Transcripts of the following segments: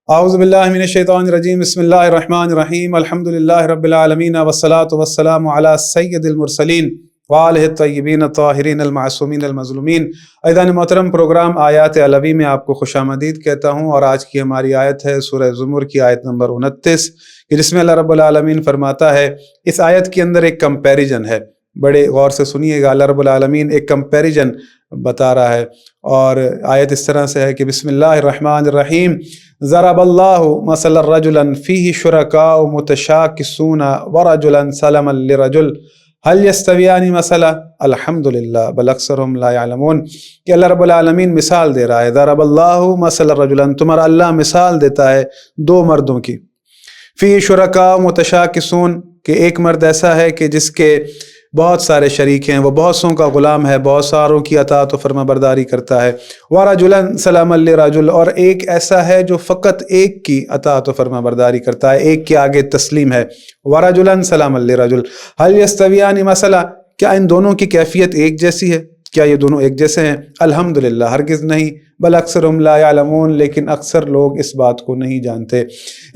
اعوذ باللہ من الشیطان الرجیم بسم اللہ الرحمن الرحیم الحمدللہ رب العالمین والصلاة والسلام علی سید المرسلین وآلہ الطیبین الطاہرین المعصومین المظلومین۔ عزیزان محترم، پروگرام آیات علوی میں آپ کو خوش آمدید کہتا ہوں، اور آج کی ہماری آیت ہے سورہ زمر کی آیت نمبر 29، کہ جس میں اللہ رب العالمین فرماتا ہے، اس آیت کے اندر ایک کمپیریزن ہے، بڑے غور سے سنیے گا۔ اللہ رب العالمین ایک کمپیریزن بتا رہا ہے، اور آیت اس طرح سے ہے کہ بسم اللہ الرحمن الرحیم ضرب اللہ مثلا رجلا فیہ شرکاء متشاکسون ورجلا سلما لرجل هل یستویان مثلا الحمدللہ بل اکثرهم لا یعلمون۔ کہ اللہ رب العالمین مثال دے رہا ہے، ضرب اللہ مثلا رجلا، تمہارا اللہ مثال دیتا ہے دو مردوں کی، فی شرکاء متشاکسون، کہ ایک مرد ایسا ہے کہ جس کے بہت سارے شریک ہیں، وہ بہت سوں کا غلام ہے، بہت ساروں کی اطاعت و فرما برداری کرتا ہے، ورجلا سلما لرجل، اور ایک ایسا ہے جو فقط ایک کی اطاعت و فرما برداری کرتا ہے، ایک کے آگے تسلیم ہے، ورجلا سلما لرجل هل یستویان مثلا، کیا ان دونوں کی کیفیت ایک جیسی ہے؟ کیا یہ دونوں ایک جیسے ہیں؟ الحمدللہ ہرگز نہیں، بل اکثرهم لا یعلمون، لیکن اکثر لوگ اس بات کو نہیں جانتے۔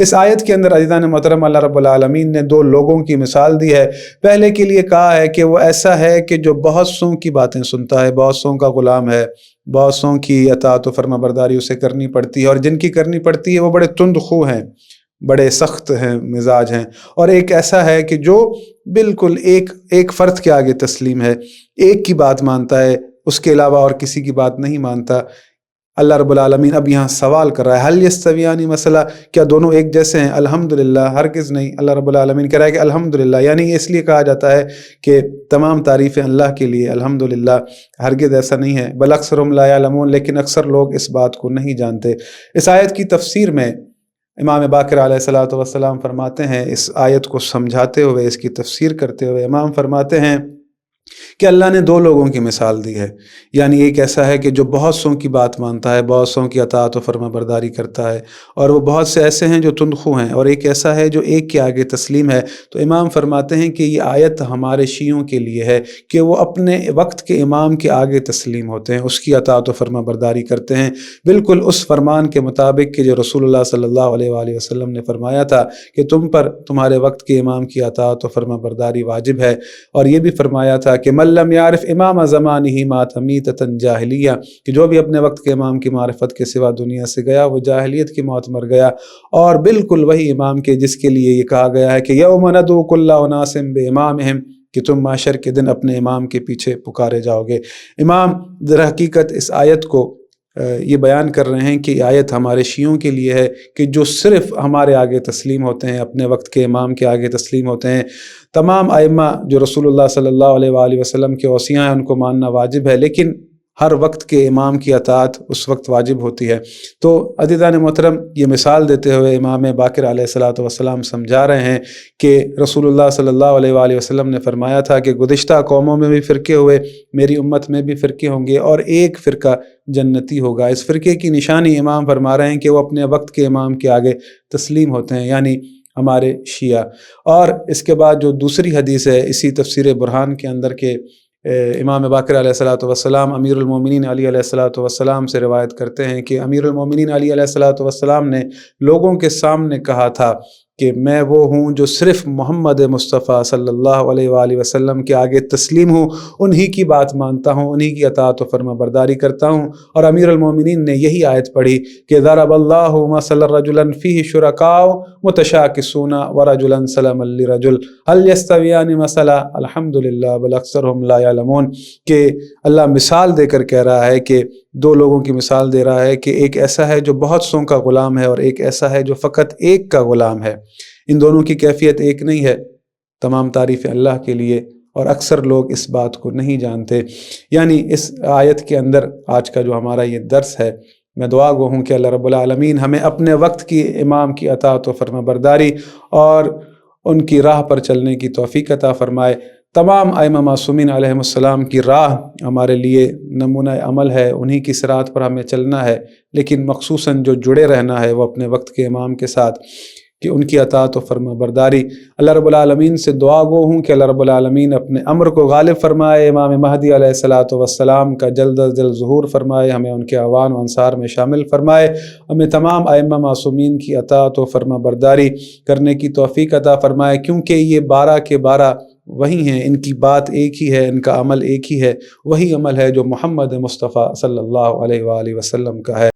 اس آیت کے اندر عزیزان محترم اللہ رب العالمین نے دو لوگوں کی مثال دی ہے۔ پہلے کے لیے کہا ہے کہ وہ ایسا ہے کہ جو بہت سوں کی باتیں سنتا ہے، بہت سوں کا غلام ہے، بہت سوں کی اطاعت و فرما برداری اسے کرنی پڑتی ہے، اور جن کی کرنی پڑتی ہے وہ بڑے تند خو ہیں، بڑے سخت ہیں مزاج ہیں۔ اور ایک ایسا ہے کہ جو بالکل ایک فرد کے آگے تسلیم ہے، ایک کی بات مانتا ہے، اس کے علاوہ اور کسی کی بات نہیں مانتا۔ اللہ رب العالمین اب یہاں سوال کر رہا ہے، حل یستویان مثلا، کیا دونوں ایک جیسے ہیں؟ الحمدللہ ہرگز نہیں۔ اللہ رب العالمین کہہ رہا ہے کہ الحمدللہ، یعنی یہ اس لیے کہا جاتا ہے کہ تمام تعریفیں اللہ کے لیے، الحمدللہ، ہرگز ایسا نہیں ہے، بل اکثرهم لا یعلمون، لیکن اکثر لوگ اس بات کو نہیں جانتے۔ اس آیت کی تفسیر میں امام باقر علیہ الصلوۃ والسلام فرماتے ہیں، اس آیت کو سمجھاتے ہوئے، اس کی تفسیر کرتے ہوئے امام فرماتے ہیں کہ اللہ نے دو لوگوں کی مثال دی ہے، یعنی ایک ایسا ہے کہ جو بہت سوں کی بات مانتا ہے، بہت سوں کی اطاعت و فرما برداری کرتا ہے، اور وہ بہت سے ایسے ہیں جو تندخو ہیں، اور ایک ایسا ہے جو ایک کے آگے تسلیم ہے۔ تو امام فرماتے ہیں کہ یہ آیت ہمارے شیعوں کے لیے ہے کہ وہ اپنے وقت کے امام کے آگے تسلیم ہوتے ہیں، اس کی اطاعت و فرما برداری کرتے ہیں، بالکل اس فرمان کے مطابق کہ جو رسول اللہ صلی اللہ علیہ وآلہ وسلم نے فرمایا تھا کہ تم پر تمہارے وقت کے امام کی اطاعت و فرما برداری واجب ہے۔ اور یہ بھی فرمایا تھا کہ من لم یعرف امام زمانہ مات میتۃ جاہلیہ، کہ جو بھی اپنے وقت کے امام کی معرفت کے سوا دنیا سے گیا وہ جاہلیت کی موت مر گیا۔ اور بالکل وہی امام کے جس کے لیے یہ کہا گیا ہے کہ یوم ندعو کل اناس بامامہم، کہ تم معاشر کے دن اپنے امام کے پیچھے پکارے جاؤ گے۔ امام در حقیقت اس آیت کو یہ بیان کر رہے ہیں کہ یہ آیت ہمارے شیعوں کے لیے ہے کہ جو صرف ہمارے آگے تسلیم ہوتے ہیں، اپنے وقت کے امام کے آگے تسلیم ہوتے ہیں۔ تمام ائمہ جو رسول اللہ صلی اللہ علیہ وآلہ وسلم کے اوصیاء ہیں ان کو ماننا واجب ہے، لیکن ہر وقت کے امام کی اطاعت اس وقت واجب ہوتی ہے۔ تو عزیزان محترم، یہ مثال دیتے ہوئے امام باقر علیہ الصلوۃ والسلام سمجھا رہے ہیں کہ رسول اللہ صلی اللہ علیہ وآلہ وسلم نے فرمایا تھا کہ گزشتہ قوموں میں بھی فرقے ہوئے، میری امت میں بھی فرقے ہوں گے، اور ایک فرقہ جنتی ہوگا۔ اس فرقے کی نشانی امام فرما رہے ہیں کہ وہ اپنے وقت کے امام کے آگے تسلیم ہوتے ہیں، یعنی ہمارے شیعہ۔ اور اس کے بعد جو دوسری حدیث ہے اسی تفسیر برہان کے اندر کے امام باقر علیہ الصلوۃ والسلام امیر المومنین علی علیہ الصلوۃ والسلام سے روایت کرتے ہیں کہ امیر المومنین علی علیہ الصلوۃ والسلام نے لوگوں کے سامنے کہا تھا کہ میں وہ ہوں جو صرف محمد مصطفیٰ صلی اللہ علیہ وآلہ وسلم کے آگے تسلیم ہوں، انہی کی بات مانتا ہوں، انہی کی اطاعت و فرما برداری کرتا ہوں۔ اور امیر المومنین نے یہی آیت پڑھی کہ ضرب اللہ مثلا رجلا فیہ شرکاء متشاکسون ورجلا سلما لرجل هل یستویان مثلا الحمدللہ بل اکثرهم لا یعلمون، کہ اللہ مثال دے کر کہہ رہا ہے کہ دو لوگوں کی مثال دے رہا ہے کہ ایک ایسا ہے جو بہت سوں کا غلام ہے، اور ایک ایسا ہے جو فقط ایک کا غلام ہے۔ ان دونوں کی کیفیت ایک نہیں ہے۔ تمام تعریفیں اللہ کے لیے، اور اکثر لوگ اس بات کو نہیں جانتے۔ یعنی اس آیت کے اندر آج کا جو ہمارا یہ درس ہے، میں دعا گو ہوں کہ اللہ رب العالمین ہمیں اپنے وقت کی امام کی اطاعت و فرما برداری اور ان کی راہ پر چلنے کی توفیق عطا فرمائے۔ تمام ائمہ معصومین علیہم السلام کی راہ ہمارے لیے نمونہ عمل ہے، انہی کی صراط پر ہمیں چلنا ہے، لیکن مخصوصاً جو جڑے رہنا ہے وہ اپنے وقت کے امام کے ساتھ، کہ ان کی اطاعت و فرما برداری۔ اللہ رب العالمین سے دعا گو ہوں کہ اللہ رب العالمین اپنے امر کو غالب فرمائے، امام مہدی علیہ الصلاۃ والسلام کا جلد از جلد ظہور فرمائے، ہمیں ان کے اعوان و انصار میں شامل فرمائے، ہمیں تمام ائمہ معصومین کی اطاعت و فرما برداری کرنے کی توفیق عطا فرمائے، کیونکہ یہ 12 کے 12 وہی ہیں، ان کی بات ایک ہی ہے، ان کا عمل ایک ہی ہے، وہی عمل ہے جو محمد مصطفیٰ صلی اللہ علیہ وآلہ وسلم کا ہے۔